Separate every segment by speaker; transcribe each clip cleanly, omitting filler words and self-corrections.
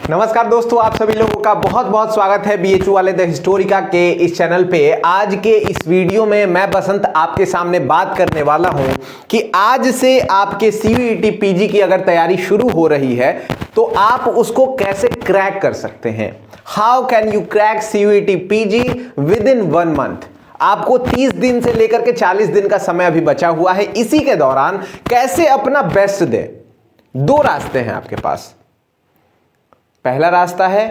Speaker 1: नमस्कार दोस्तों, आप सभी लोगों का बहुत बहुत स्वागत है बीएचयू वाले द हिस्टोरिका के इस चैनल पे। आज के इस वीडियो में मैं बसंत आपके सामने बात करने वाला हूं कि आज से आपके सीयूईटी पीजी की अगर तैयारी शुरू हो रही है तो आप उसको कैसे क्रैक कर सकते हैं। How can you crack CUET PG with in 1 month. आपको 30 दिन से लेकर के 40 दिन का समय अभी बचा हुआ है। इसी के दौरान कैसे अपना बेस्ट दें। 2 रास्ते हैं आपके पास। पहला रास्ता है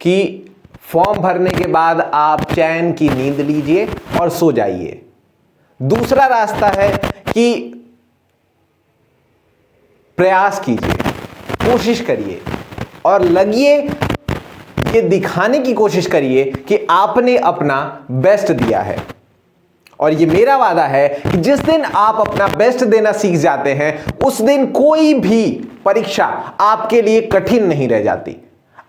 Speaker 1: कि फॉर्म भरने के बाद आप चैन की नींद लीजिए और सो जाइए। दूसरा रास्ता है कि प्रयास कीजिए, कोशिश करिए और लगिए, ये दिखाने की कोशिश करिए कि आपने अपना बेस्ट दिया है। और ये मेरा वादा है कि जिस दिन आप अपना बेस्ट देना सीख जाते हैं उस दिन कोई भी परीक्षा आपके लिए कठिन नहीं रह जाती।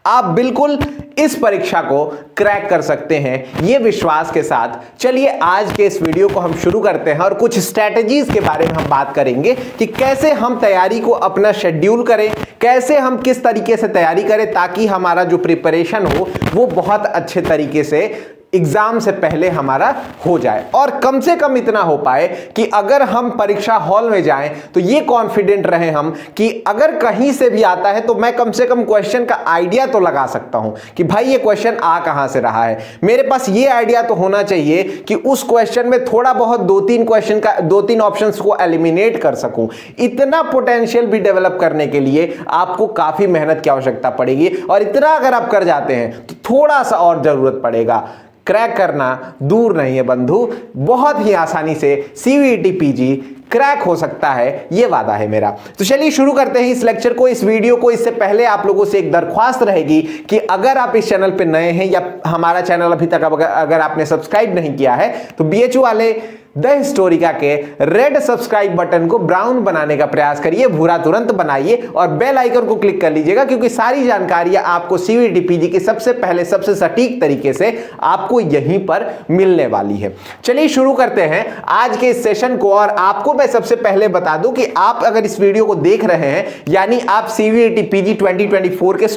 Speaker 1: आप बिल्कुल इस परीक्षा को क्रैक कर सकते हैं, ये विश्वास के साथ चलिए आज के इस वीडियो को हम शुरू करते हैं और कुछ स्ट्रैटेजीज के बारे में हम बात करेंगे कि कैसे हम तैयारी को अपना शेड्यूल करें, कैसे हम किस तरीके से तैयारी करें ताकि हमारा जो प्रिपरेशन हो वो बहुत अच्छे तरीके से एग्जाम से पहले हमारा हो जाए और कम से कम इतना हो पाए कि अगर हम परीक्षा हॉल में जाएं तो ये कॉन्फिडेंट रहे हम कि अगर कहीं से भी आता है तो मैं कम से कम क्वेश्चन का आइडिया तो लगा सकता हूं कि भाई ये क्वेश्चन आ कहां से रहा है। मेरे पास ये आइडिया तो होना चाहिए कि उस क्वेश्चन में थोड़ा बहुत 2-3 क्वेश्चन का 2-3 ऑप्शंस को एलिमिनेट कर सकूं। इतना पोटेंशियल भी डेवलप करने के लिए आपको काफी मेहनत की आवश्यकता पड़ेगी और इतना अगर आप कर जाते हैं तो थोड़ा सा और जरूरत पड़ेगा। क्रैक करना दूर नहीं है बंधु, बहुत ही आसानी से सीयूईटी पीजी क्रैक हो सकता है, ये वादा है मेरा। तो चलिए शुरू करते हैं इस लेक्चर को, इस वीडियो को। इससे पहले आप लोगों से एक दरख्वास्त रहेगी कि अगर आप इस चैनल पे नए हैं या हमारा चैनल अभी तक अगर आपने सब्सक्राइब नहीं किया है तो बीएचयू वाले द हिस्टोरिका के रेड सब्सक्राइब बटन को ब्राउन बनाने का प्रयास करिए, भूरा तुरंत बनाइए और बेल आइकन को क्लिक कर लीजिएगा क्योंकि सारी जानकारियां आपको सीयूईटी पीजी की सबसे पहले सबसे सटीक तरीके से आपको यहीं पर मिलने वाली है। चलिए शुरू करते हैं आज के इस सेशन को। और आपको मैं सबसे पहले बता दूं कि आप अगर इस वीडियो को देख रहे हैं यानी आप सीयूईटी पीजी 2024 के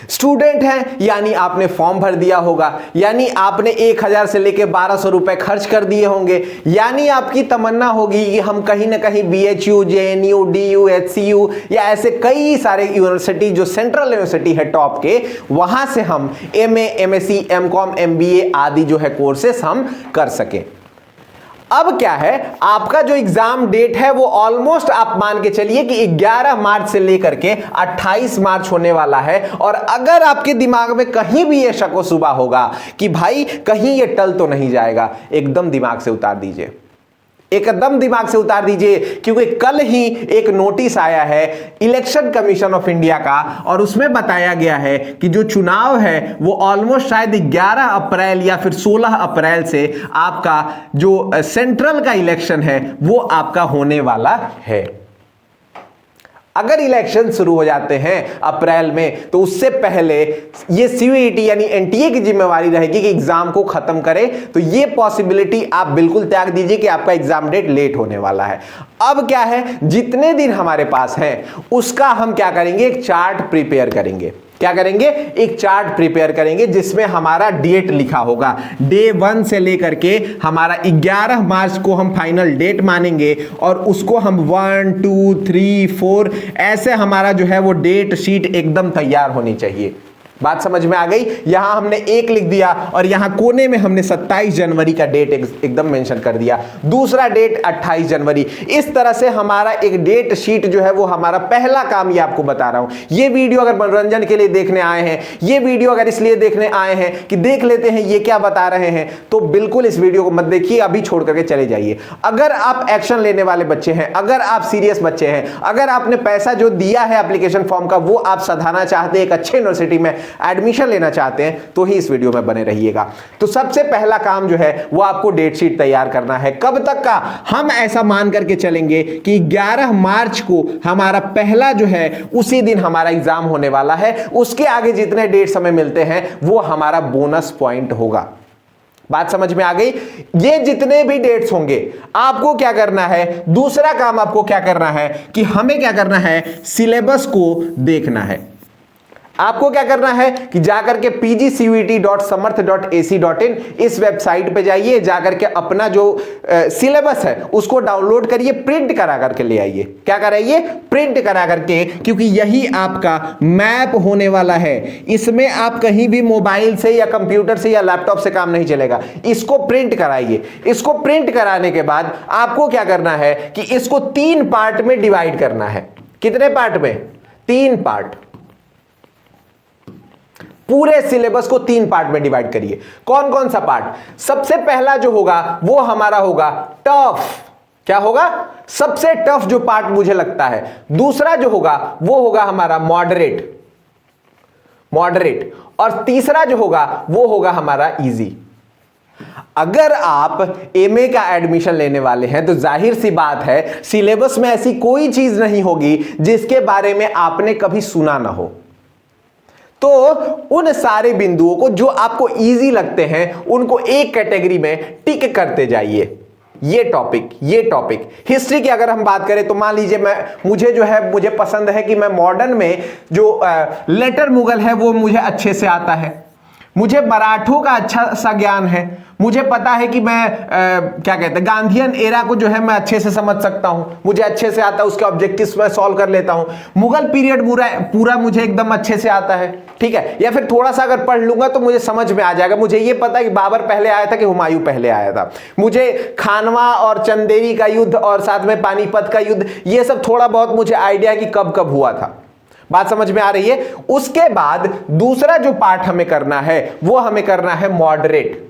Speaker 1: स्टूडेंट हैं, यानी आपने फॉर्म भर दिया होगा, यानी आपने 1000 से लेके 1200 रुपए खर्च कर दिए होंगे, यानी आपकी तमन्ना होगी कि हम कहीं ना कहीं बीएचयू, जेएनयू, डीयू, एचसीयू या ऐसे कई सारे यूनिवर्सिटी जो सेंट्रल यूनिवर्सिटी है टॉप के, वहां से हम एमए, एमएससी, एमकॉम, एमबीए आदि जो है कोर्सेस हम कर सकें। अब क्या है, आपका जो एग्जाम डेट है वो ऑलमोस्ट आप मान के चलिए कि 11 मार्च से लेकर के 28 मार्च होने वाला है। और अगर आपके दिमाग में कहीं भी ये शक व शुबा होगा कि भाई कहीं ये टल तो नहीं जाएगा, एकदम दिमाग से उतार दीजिए, एकदम दिमाग से उतार दीजिए क्योंकि कल ही एक नोटिस आया है इलेक्शन कमीशन ऑफ इंडिया का और उसमें बताया गया है कि जो चुनाव है वो ऑलमोस्ट शायद 11 अप्रैल या फिर 16 अप्रैल से आपका जो सेंट्रल का इलेक्शन है वो आपका होने वाला है। अगर इलेक्शन शुरू हो जाते हैं अप्रैल में तो उससे पहले ये सीयूईटी यानी एनटीए की जिम्मेवारी रहेगी कि एग्जाम को खत्म करे। तो ये पॉसिबिलिटी आप बिल्कुल त्याग दीजिए कि आपका एग्जाम डेट लेट होने वाला है। अब क्या है, जितने दिन हमारे पास है उसका हम क्या करेंगे, एक चार्ट प्रिपेयर करेंगे। क्या करेंगे, एक चार्ट प्रिपेयर करेंगे जिसमें हमारा डेट लिखा होगा। डे 1 से लेकर के हमारा 11 मार्च को हम फाइनल डेट मानेंगे और उसको हम 1, 2, 3, 4 ऐसे हमारा जो है वो डेट शीट एकदम तैयार होनी चाहिए। बात समझ में आ गई। यहां हमने 1 लिख दिया और यहां कोने में हमने 27 जनवरी का डेट एकदम मेंशन कर दिया, दूसरा डेट 28 जनवरी। इस तरह से हमारा एक डेट शीट जो है वो हमारा पहला काम, ये आपको बता रहा हूं। ये वीडियो अगर मनोरंजन के लिए देखने आए हैं, ये वीडियो अगर इसलिए देखने आए हैं कि देख लेते हैं ये क्या बता रहे हैं, तो बिल्कुल इस वीडियो को मत देखिए, अभी छोड़ करके चले जाइए। अगर आप एक्शन लेने वाले बच्चे हैं, अगर आप सीरियस बच्चे हैं, अगर आपने पैसा जो दिया है एप्लीकेशन फॉर्म का वो आप सधाना चाहते हैं, एक अच्छे यूनिवर्सिटी में एडमिशन लेना चाहते हैं, तो ही इस वीडियो में बने रहिएगा। तो सबसे पहला काम जो है वो आपको डेट शीट तैयार करना है। कब तक का, हम ऐसा मान करके चलेंगे कि 11 मार्च को हमारा पहला जो है उसी दिन हमारा एग्जाम होने वाला है। उसके आगे जितने डेट समय मिलते हैं वो हमारा बोनस पॉइंट होगा। बात समझ में आ गई। ये जितने भी डेट्स होंगे आपको क्या करना है, दूसरा काम आपको क्या करना है कि हमें क्या करना है, सिलेबस को देखना है। आपको क्या करना है कि जाकर के pgcuet.samarth.ac.in इस वेबसाइट पे जाइए, जाकर के अपना जो सिलेबस है उसको डाउनलोड करिए, प्रिंट करा करके ले आइए। क्या कराइए, प्रिंट करा करके, क्योंकि यही आपका मैप होने वाला है। इसमें आप कहीं भी मोबाइल से या कंप्यूटर से या लैपटॉप से काम नहीं चलेगा। इसको प्रिंट कराइए। इसको प्रिंट कराने के बाद आपको क्या करना है कि इसको 3 पार्ट में डिवाइड करना है। कितने पार्ट में? 3 पार्ट। पूरे सिलेबस को 3 पार्ट में डिवाइड करिए। कौन कौन सा पार्ट? सबसे पहला जो होगा वो हमारा होगा टफ। क्या होगा? सबसे टफ जो पार्ट मुझे लगता है। दूसरा जो होगा वो होगा हमारा मॉडरेट, और तीसरा जो होगा वो होगा हमारा इजी। अगर आप एमए का एडमिशन लेने वाले हैं तो जाहिर सी बात है सिलेबस में ऐसी कोई चीज नहीं होगी जिसके बारे में आपने कभी सुना ना हो। तो उन सारे बिंदुओं को जो आपको इजी लगते हैं उनको एक कैटेगरी में टिक करते जाइए। ये टॉपिक हिस्ट्री की अगर हम बात करें तो मान लीजिए मुझे पसंद है कि मैं मॉडर्न में जो लेटर मुगल है वो मुझे अच्छे से आता है, मुझे मराठों का अच्छा सा ज्ञान है, मुझे पता है कि मैं क्या कहते हैं गांधीयन एरा को जो है मैं अच्छे से समझ सकता हूं, मुझे अच्छे से आता है, उसके ऑब्जेक्टिव्स मैं सॉल्व कर लेता हूं। मुगल पीरियड पूरा मुझे एकदम अच्छे से आता है, ठीक है। या फिर थोड़ा सा अगर पढ़ लूंगा तो मुझे समझ में आ जाएगा। मुझे ये पता है कि बाबर पहले आया था कि हुमायूं पहले आया था। मुझे खानवा और चंदेरी का युद्ध और साथ में पानीपत का युद्ध, ये सब थोड़ा बहुत मुझे आइडिया है कि कब कब हुआ था। बात समझ में आ रही है। उसके बाद दूसरा जो पार्ट हमें करना है वो हमें करना है मॉडरेट।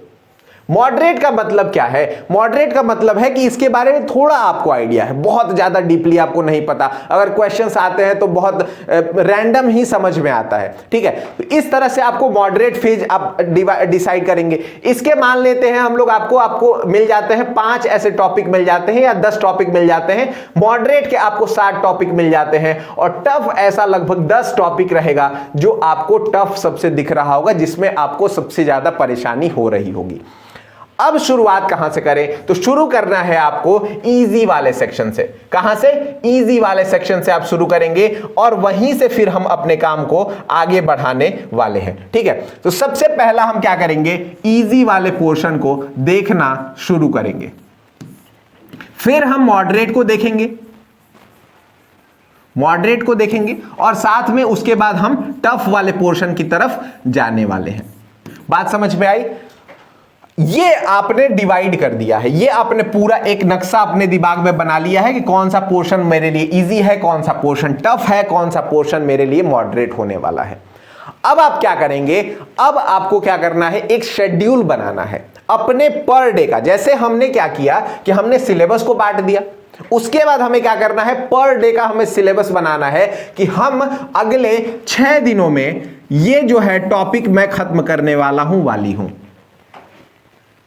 Speaker 1: मॉडरेट का मतलब क्या है? मॉडरेट का मतलब है कि इसके बारे में थोड़ा आपको आइडिया है, बहुत ज्यादा डीपली आपको नहीं पता। अगर क्वेश्चंस आते हैं तो बहुत रैंडम ही समझ में आता है, ठीक है। तो इस तरह से आपको मॉडरेट फेज आप डिसाइड करेंगे। इसके मान लेते हैं हम लोग आपको मिल जाते हैं 5 ऐसे टॉपिक मिल जाते हैं या 10 टॉपिक मिल जाते हैं। मॉडरेट के आपको 60 टॉपिक मिल जाते हैं और टफ ऐसा लगभग 10 टॉपिक रहेगा जो आपको टफ सबसे दिख रहा होगा, जिसमें आपको सबसे ज्यादा परेशानी हो रही होगी। अब शुरुआत कहां से करें? तो शुरू करना है आपको इजी वाले सेक्शन से। कहां से? इजी वाले सेक्शन से आप शुरू करेंगे और वहीं से फिर हम अपने काम को आगे बढ़ाने वाले हैं, ठीक है। तो सबसे पहला हम क्या करेंगे, इजी वाले पोर्शन को देखना शुरू करेंगे, फिर हम मॉडरेट को देखेंगे और साथ में उसके बाद हम टफ वाले पोर्शन की तरफ जाने वाले हैं। बात समझ में आई? ये आपने डिवाइड कर दिया है, ये आपने पूरा एक नक्शा अपने दिमाग में बना लिया है कि कौन सा पोर्शन मेरे लिए इजी है, कौन सा पोर्शन टफ है, कौन सा पोर्शन मेरे लिए मॉडरेट होने वाला है। अब आप क्या करेंगे? अब आपको क्या करना है, एक शेड्यूल बनाना है अपने पर डे का। जैसे हमने क्या किया कि हमने सिलेबस को बांट दिया, उसके बाद हमें क्या करना है, पर डे का हमें सिलेबस बनाना है कि हम अगले 6 दिनों में ये जो है टॉपिक मैं खत्म करने वाली हूं।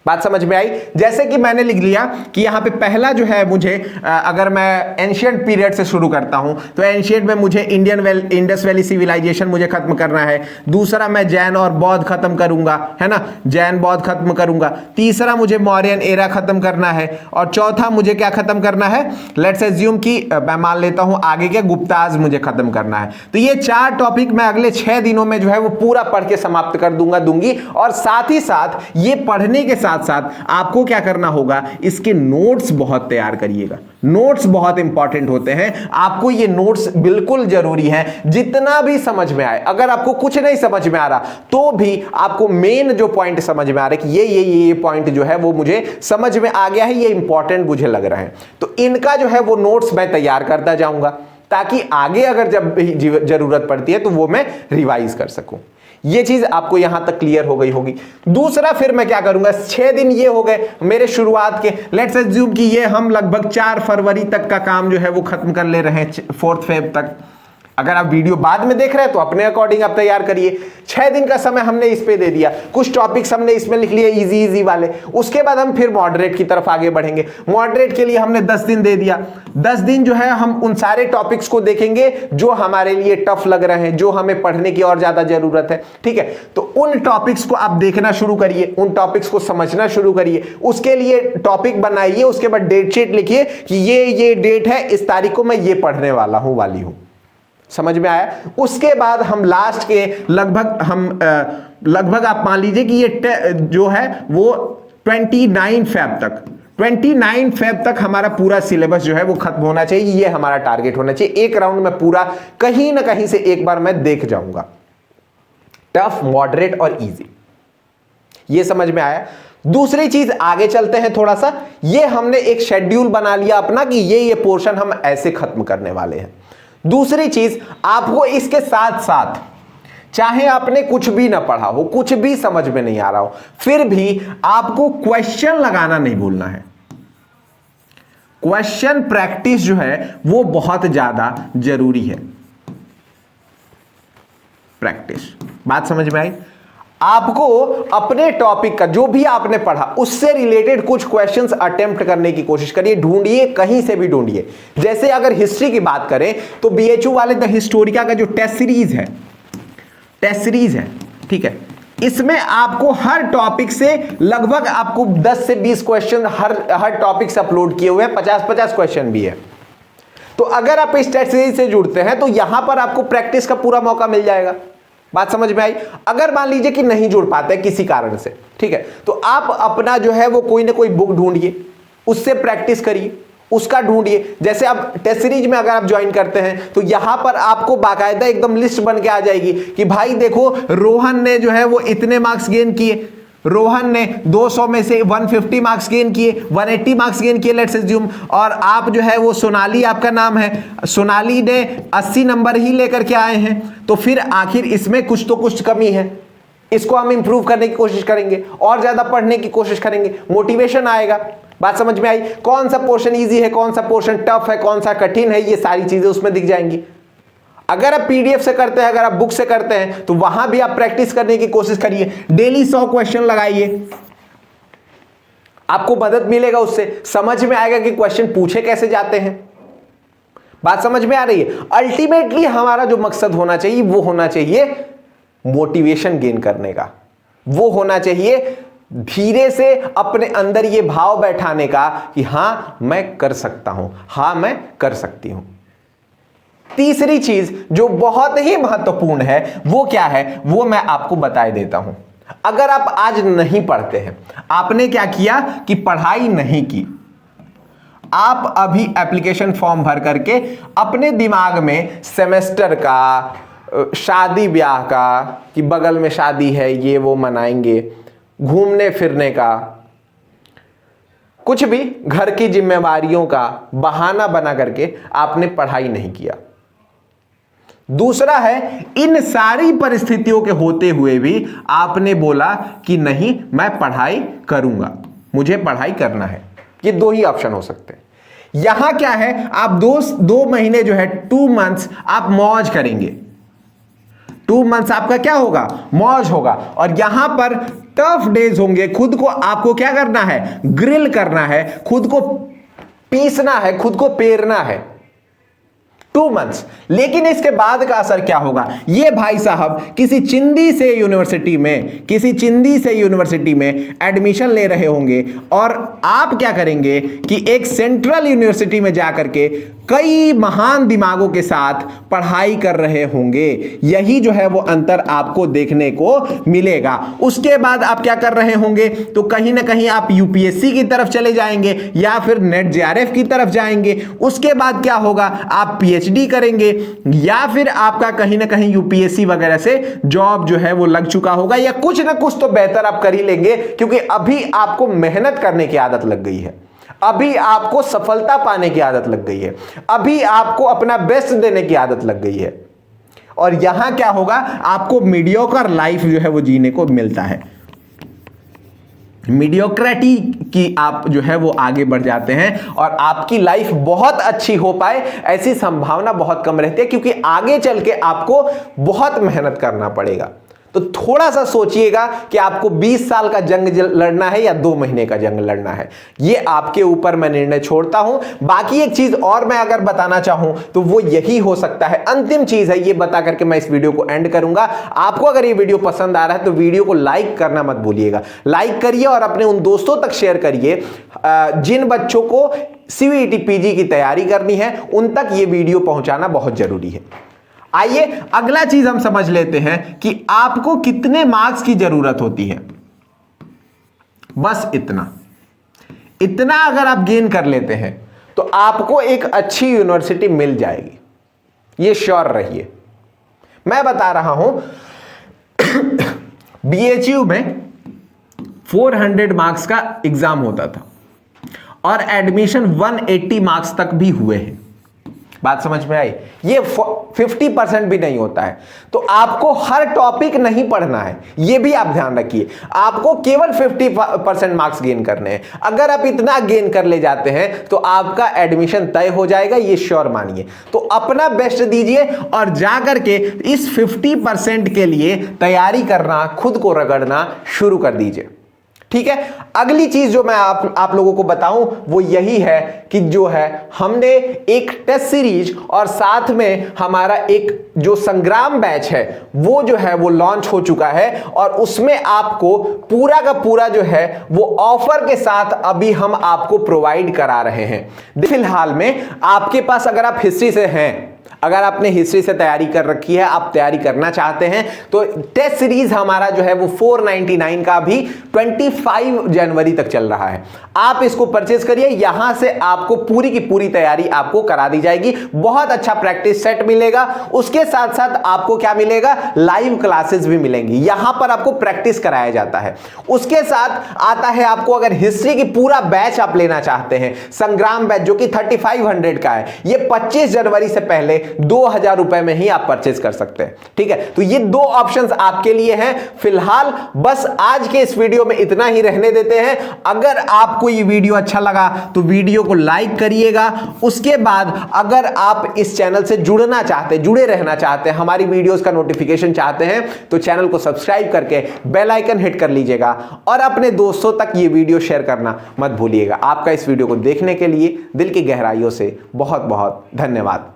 Speaker 1: बात समझ में आई? जैसे कि मैंने लिख लिया कि यहां पे पहला जो है मुझे अगर मैं एंशिएंट पीरियड से शुरू करता हूं तो एंशिएंट में मुझे इंडस वैली सिविलाइजेशन मुझे खत्म करना है। दूसरा मैं जैन और बौद्ध खत्म करूंगा, है ना, जैन बौद्ध खत्म करूंगा। तीसरा मुझे मौर्यन एरा खत्म करना है और चौथा मुझे क्या खत्म करना है, लेट्स एज्यूम कि मैं मान लेता हूं आगे के गुप्ताज मुझे खत्म करना है। तो ये 4 टॉपिक मैं अगले 6 दिनों में जो है वो पूरा पढ़ के समाप्त कर दूंगी। और साथ ही साथ ये पढ़ने के साथ साथ आपको क्या करना होगा, इसके नोट्स बहुत तैयार करिएगा। नोट्स बहुत इंपॉर्टेंट होते हैं, आपको ये नोट्स बिल्कुल जरूरी है। जितना भी समझ में आए, अगर आपको कुछ नहीं समझ में आ रहा तो भी आपको मेन जो पॉइंट समझ में आ रहा है कि ये पॉइंट जो है वो मुझे समझ में आ गया है, ये इंपॉर्टेंट मुझे लग रहा है, तो इनका जो है वो नोट्स मैं तैयार करता जाऊंगा ताकि आगे अगर जब जरूरत पड़ती है तो वो मैं रिवाइज कर सकूं। ये चीज आपको यहां तक क्लियर हो गई होगी। दूसरा फिर मैं क्या करूंगा, 6 दिन ये हो गए मेरे शुरुआत के। लेट्स अज्यूम कि ये हम लगभग 4 फरवरी तक का काम जो है वो खत्म कर ले रहे हैं, 4 फेब तक। अगर आप वीडियो बाद में देख रहे हैं तो अपने अकॉर्डिंग आप तैयार करिए। 6 दिन का समय हमने इस पे दे दिया, कुछ टॉपिक्स हमने इसमें लिख लिए इजी इजी वाले, उसके बाद हम फिर मॉडरेट की तरफ आगे बढ़ेंगे। मॉडरेट के लिए हमने 10 दिन दे दिया। 10 दिन जो है हम उन सारे टॉपिक्स को देखेंगे जो हमारे लिए टफ लग रहे हैं, जो हमें पढ़ने की और ज्यादा जरूरत है। ठीक है, तो उन टॉपिक्स को आप देखना शुरू करिए, उन टॉपिक्स को समझना शुरू करिए। उसके लिए टॉपिक बनाइए, उसके बाद डेट शीट लिखिए कि ये डेट है, इस तारीख को मैं ये पढ़ने वाला हूं वाली हूं। समझ में आया? उसके बाद हम लास्ट के लगभग आप मान लीजिए कि ये जो है वो 29 फेब तक 29 फेब तक हमारा पूरा सिलेबस जो है वो खत्म होना चाहिए। ये हमारा टारगेट होना चाहिए। एक राउंड में पूरा कहीं ना कहीं से एक बार मैं देख जाऊंगा। टफ, मॉडरेट और इजी, ये समझ में आया? दूसरी चीज, आगे चलते हैं थोड़ा सा। ये हमने एक शेड्यूल बना लिया अपना कि ये पोर्शन हम ऐसे खत्म करने वाले हैं। दूसरी चीज, आपको इसके साथ साथ चाहे आपने कुछ भी ना पढ़ा हो, कुछ भी समझ में नहीं आ रहा हो, फिर भी आपको क्वेश्चन लगाना नहीं भूलना है। क्वेश्चन प्रैक्टिस जो है वो बहुत ज्यादा जरूरी है। प्रैक्टिस, बात समझ में आई? आपको अपने टॉपिक का जो भी आपने पढ़ा उससे रिलेटेड कुछ क्वेश्चंस अटेम्प्ट करने की कोशिश करिए, ढूंढिए, कहीं से भी ढूंढिए। जैसे अगर हिस्ट्री की बात करें तो बीएचयू वाले द हिस्टोरिका का जो टेस्ट सीरीज है, ठीक है, इसमें आपको हर टॉपिक से लगभग आपको 10 से 20 क्वेश्चन हर टॉपिक से अपलोड किए हुए हैं, 50-50 क्वेश्चन भी है। तो अगर आप इस टेस्ट सीरीज से जुड़ते हैं तो यहां पर आपको प्रैक्टिस का पूरा मौका मिल जाएगा। बात समझ में आई? अगर मान लीजिए कि नहीं जुड़ पाते किसी कारण से, ठीक है, तो आप अपना जो है वो कोई ना कोई बुक ढूंढिए, उससे प्रैक्टिस करिए, उसका ढूंढिए। जैसे अब टेस्ट सीरीज में अगर आप ज्वाइन करते हैं तो यहां पर आपको बाकायदा एकदम लिस्ट बन के आ जाएगी कि भाई देखो रोहन ने जो है वो इतने मार्क्स गेन किए, रोहन ने 200 में से 150 मार्क्स गेन किए, 180 मार्क्स गेन किए, लेट्स अज्यूम। और आप जो है वो सोनाली आपका नाम है, सोनाली ने 80 नंबर ही लेकर के आए हैं, तो फिर आखिर इसमें कुछ तो कुछ कमी है, इसको हम इंप्रूव करने की कोशिश करेंगे और ज्यादा पढ़ने की कोशिश करेंगे, मोटिवेशन आएगा। बात समझ में आई? कौन सा पोर्शन इजी है, कौन सा पोर्शन टफ है, कौन सा कठिन है, ये सारी चीजें उसमें दिख जाएंगी। अगर आप पीडीएफ से करते हैं, अगर आप बुक से करते हैं तो वहां भी आप प्रैक्टिस करने की कोशिश करिए। डेली 100 क्वेश्चन लगाइए, आपको मदद मिलेगा, उससे समझ में आएगा कि क्वेश्चन पूछे कैसे जाते हैं। बात समझ में आ रही है? अल्टीमेटली हमारा जो मकसद होना चाहिए वो होना चाहिए मोटिवेशन गेन करने का, वो होना चाहिए धीरे से अपने अंदर ये भाव बैठाने का कि हां मैं कर सकता हूं, हां मैं कर सकती हूं। तीसरी चीज जो बहुत ही महत्वपूर्ण है वो क्या है, वो मैं आपको बता देता हूं। अगर आप आज नहीं पढ़ते हैं, आपने क्या किया कि पढ़ाई नहीं की, आप अभी एप्लीकेशन फॉर्म भर करके अपने दिमाग में सेमेस्टर का, शादी ब्याह का, कि बगल में शादी है ये वो मनाएंगे, घूमने फिरने का, कुछ भी घर की जिम्मेवारियों का बहाना बना करके आपने पढ़ाई नहीं किया। दूसरा है, इन सारी परिस्थितियों के होते हुए भी आपने बोला कि नहीं मैं पढ़ाई करूंगा, मुझे पढ़ाई करना है। ये दो ही ऑप्शन हो सकते हैं। यहां क्या है, आप दो महीने जो है 2 मंथ्स आप मौज करेंगे, 2 मंथ्स आपका क्या होगा, मौज होगा। और यहां पर टफ डेज होंगे, खुद को आपको क्या करना है, ग्रिल करना है, खुद को पीसना है, खुद को पेरना है। 2 मंथ्स। लेकिन इसके बाद का असर क्या होगा, ये भाई साहब किसी चिंदी से यूनिवर्सिटी में एडमिशन ले रहे होंगे और आप क्या करेंगे कि एक सेंट्रल यूनिवर्सिटी में जाकर के कई महान दिमागों के साथ पढ़ाई कर रहे होंगे। यही जो है वो अंतर आपको देखने को मिलेगा। उसके बाद आप क्या कर रहे होंगे, तो कहीं ना कहीं आप यूपीएससी की तरफ चले जाएंगे या फिर नेट जेआरएफ की तरफ जाएंगे। उसके बाद क्या होगा, आप पीएचडी करेंगे या फिर आपका कहीं ना कहीं यूपीएससी वगैरह से जॉब जो है वो लग चुका होगा, या कुछ ना कुछ तो बेहतर आप कर ही लेंगे, क्योंकि अभी आपको मेहनत करने की आदत लग गई है, अभी आपको सफलता पाने की आदत लग गई है, अभी आपको अपना बेस्ट देने की आदत लग गई है। और यहां क्या होगा, आपको मीडियोकर लाइफ जो है वो जीने को मिलता है। मीडियोक्रेटी की आप जो है वो आगे बढ़ जाते हैं और आपकी लाइफ बहुत अच्छी हो पाए ऐसी संभावना बहुत कम रहती है, क्योंकि आगे चल के आपको बहुत मेहनत करना पड़ेगा। तो थोड़ा सा सोचिएगा कि आपको 20 साल का जंग लड़ना है या 2 महीने का जंग लड़ना है, ये आपके ऊपर मैं निर्णय छोड़ता हूं। बाकी एक चीज और मैं अगर बताना चाहूं तो वो यही हो सकता है, अंतिम चीज है, ये बता करके मैं इस वीडियो को एंड करूंगा। आपको अगर ये वीडियो पसंद आ रहा है तो वीडियो को लाइक करना मत भूलिएगा, लाइक करिए और अपने उन दोस्तों तक शेयर करिए जिन बच्चों को सीयूईटी पीजी की तैयारी करनी है, उन तक ये वीडियो पहुंचाना बहुत जरूरी है। आइए अगला चीज हम समझ लेते हैं कि आपको कितने मार्क्स की जरूरत होती है। बस इतना अगर आप गेन कर लेते हैं तो आपको एक अच्छी यूनिवर्सिटी मिल जाएगी, ये श्योर रहिए। मैं बता रहा हूं बीएचयू में 400 मार्क्स का एग्जाम होता था और एडमिशन 180 मार्क्स तक भी हुए हैं। बात समझ में आई? ये 50% भी नहीं होता है। तो आपको हर टॉपिक नहीं पढ़ना है, ये भी आप ध्यान रखिए। आपको केवल 50% मार्क्स गेन करने हैं। अगर आप इतना गेन कर ले जाते हैं तो आपका एडमिशन तय हो जाएगा, ये श्योर मानिए। तो अपना बेस्ट दीजिए और जाकर के इस 50% के लिए तैयारी करना, खुद को रगड़ना शुरू कर दीजिए। ठीक है, अगली चीज जो मैं आप लोगों को बताऊं वो यही है कि जो है हमने एक टेस्ट सीरीज और साथ में हमारा एक जो संग्राम बैच है वो जो है वो लॉन्च हो चुका है और उसमें आपको पूरा का पूरा जो है वो ऑफर के साथ अभी हम आपको प्रोवाइड करा रहे हैं। फिलहाल में आपके पास अगर आप हिस्ट्री से हैं, अगर आपने हिस्ट्री से तैयारी कर रखी है, आप तैयारी करना चाहते हैं, तो टेस्ट सीरीज हमारा जो है वो 499 का भी 25 जनवरी तक चल रहा है। आप इसको परचेज करिए, यहां से आपको पूरी की पूरी तैयारी आपको करा दी जाएगी। बहुत अच्छा प्रैक्टिस सेट मिलेगा, उसके साथ साथ आपको क्या मिलेगा, लाइव क्लासेस भी मिलेंगी। यहां पर आपको प्रैक्टिस कराया जाता है। उसके साथ आता है आपको अगर हिस्ट्री की पूरा बैच आप लेना चाहते हैं, संग्राम बैच जो कि 3500 का है, ये 25 जनवरी से पहले 2000 रुपए में ही आप परचेज कर सकते हैं। ठीक है, तो ये 2 ऑप्शंस आपके लिए हैं। फिलहाल बस आज के इस वीडियो में इतना ही रहने देते हैं। अगर आपको ये वीडियो अच्छा लगा तो वीडियो को लाइक करिएगा। उसके बाद अगर आप इस चैनल से जुड़े रहना चाहते हैं, हमारी वीडियोस का नोटिफिकेशन चाहते हैं, तो चैनल को सब्सक्राइब करके बेल आइकन हिट कर लीजिएगा और अपने दोस्तों तक ये वीडियो शेयर करना मत भूलिएगा। आपका इस वीडियो को देखने के लिए दिल की गहराइयों से बहुत बहुत धन्यवाद।